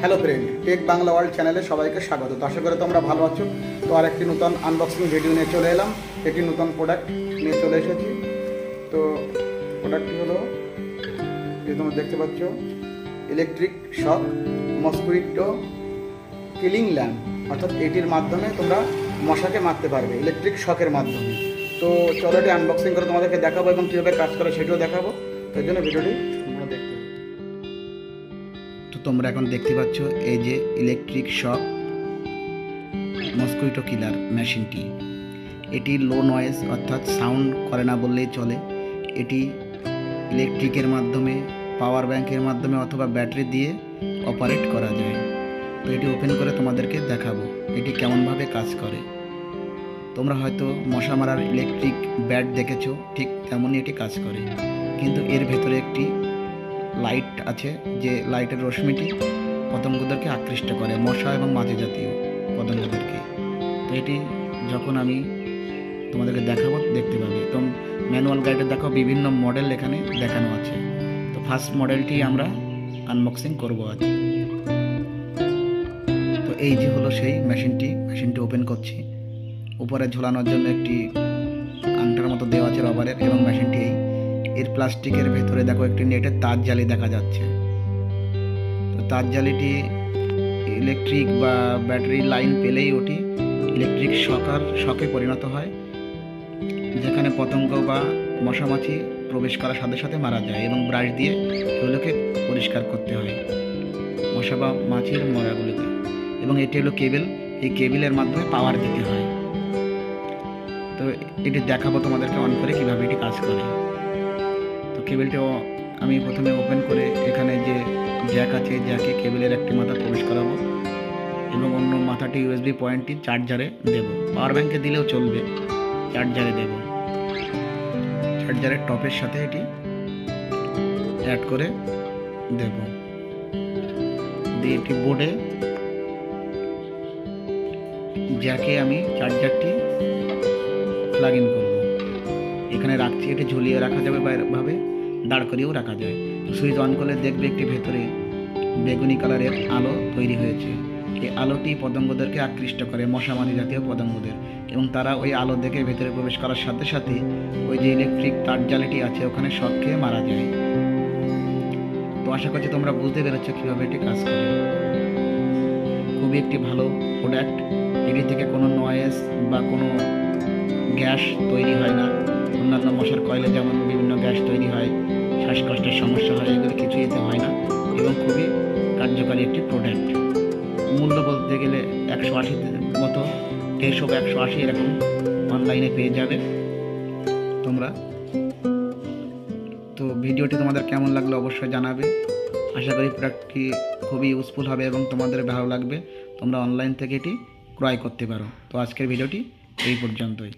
Hello friend, tech Bangla world চ্যানেলে সবাইকে স্বাগত। তো আশা করি তোমরা ভালো আছো। তো আর একটি নতুন আনবক্সিং ভিডিও নিয়ে চলে এলাম। একটি নতুন প্রোডাক্ট নিয়ে চলে এসেছি। তো প্রোডাক্টটি হলো যে তোমরা দেখতে পাচ্ছ, electric shock mosquito killing lamp, অর্থাৎ এটির মাধ্যমে তোমরা মশাকে মারতে পারবে ইলেকট্রিক শকের মাধ্যমে। তো চলো এটি আনবক্সিং করে তোমাদেরকে দেখাবো এবং কীভাবে কাজ করে সেটিও দেখাবো। তার জন্য ভিডিওটি তোমরা দেখতে হবে। তো তোমরা এখন দেখতে পাচ্ছ এই যে ইলেকট্রিক শক মসকুইটো কিলার মেশিনটি। এটি লো নয়েজ অর্থাৎ সাউন্ড করে না বললেই চলে। এটি ইলেকট্রিকের মাধ্যমে, পাওয়ার ব্যাংকের মাধ্যমে অথবা ব্যাটারি দিয়ে অপারেট করা যায়। তো এটি ওপেন করে তোমাদেরকে দেখাবো এটি কেমনভাবে কাজ করে। তোমরা হয়তো মশা মারার ইলেকট্রিক ব্যাট দেখেছো, ঠিক তেমনই এটি কাজ করে, কিন্তু এর ভেতরে একটি লাইট আছে যে লাইটের রশ্মিটি পতঙ্গদেরকে আকৃষ্ট করে, মশা এবং মাছি জাতীয় পতঙ্গদেরকে। তো এটি যখন আমি তোমাদেরকে দেখাবো দেখতে পাবে। তো ম্যানুয়াল গাইডে দেখো বিভিন্ন মডেল এখানে দেখানো আছে। তো ফার্স্ট মডেলটি আমরা আনবক্সিং করবো আজ। তো এই যে হলো সেই মেশিনটি ওপেন করছি। উপরে ঝোলানোর জন্য একটি আংটার মতো দেওয়া আছে রবারের, এবং মেশিনটি এর প্লাস্টিকের ভেতরে দেখো একটি নেটের তার জালি দেখা যাচ্ছে। তো তার জালিটি ইলেকট্রিক বা ব্যাটারি লাইন পেলেই ওটি ইলেকট্রিক শকে পরিণত হয়, যেখানে পতঙ্গ বা মশামাছি প্রবেশ করার সাথে সাথে মারা যায়, এবং ব্রাশ দিয়ে এগুলোকে পরিষ্কার করতে হয় মশা বা মাছির মরাগুলোকে। এবং এটি হলো কেবল, এই কেবলের মাধ্যমে পাওয়ার দিতে হয়। তো এটি দেখাবো তোমাদেরকে অন করে কীভাবে এটি কাজ করে। তো কেবলটিও আমি প্রথমে ওপেন করে এখানে যে জ্যাক আছে, জ্যাকে কেবলের একটি মাথা প্রবেশ করাবো এবং অন্য মাথাটি ইউএসবি পয়েন্টটি চার্জারে দেব। পাওয়ার ব্যাংকে দিলেও চলবে, চার্জারে দেব। চার্জারের টপের সাথে এটি অ্যাড করে দেব, দিয়ে এটি বোর্ডে জ্যাকে আমি চার্জারটি প্লাগ ইন করব। এখানে রাখছি, এটি ঝুলিয়ে রাখা যাবে বা এভাবে দাঁড় করিয়েও রাখা যায়। সুইচ অন করলে দেখবে একটি ভেতরে বেগুনি কালারের আলো তৈরি হয়েছে। এই আলোটি পতঙ্গদেরকে আকৃষ্ট করে, মশামাছি জাতীয় পতঙ্গদের, এবং তারা ওই আলো দেখে ভেতরে প্রবেশ করার সাথে সাথে ওই যে ইলেকট্রিক তার জালিটি আছে ওখানে শক খেয়ে মারা যায়। তো আশা করছি তোমরা বুঝতে পেরেছো কীভাবে এটি কাজ করে। খুবই একটি ভালো প্রোডাক্ট। এটি থেকে কোনো নয়েজ বা কোনো গ্যাস তৈরি হয় না। অন্যান্য মশার কয়েলে যেমন বিভিন্ন গ্যাস তৈরি হয়, শ্বাসকষ্টের সমস্যা হয়, এগুলো কিছুই এতে হয় না, এবং খুবই কার্যকারী একটি প্রোডাক্ট। মূল্য বলতে গেলে 180 মতো, 150, 180 এরকম অনলাইনে পেয়ে যাবে তোমরা। তো ভিডিওটি তোমাদের কেমন লাগলো অবশ্যই জানাবে। আশা করি প্রোডাক্টটি খুবই ইউজফুল হবে এবং তোমাদের ভালো লাগবে। তোমরা অনলাইন থেকে এটি ক্রয় করতে পারো। তো আজকের ভিডিওটি এই পর্যন্তই।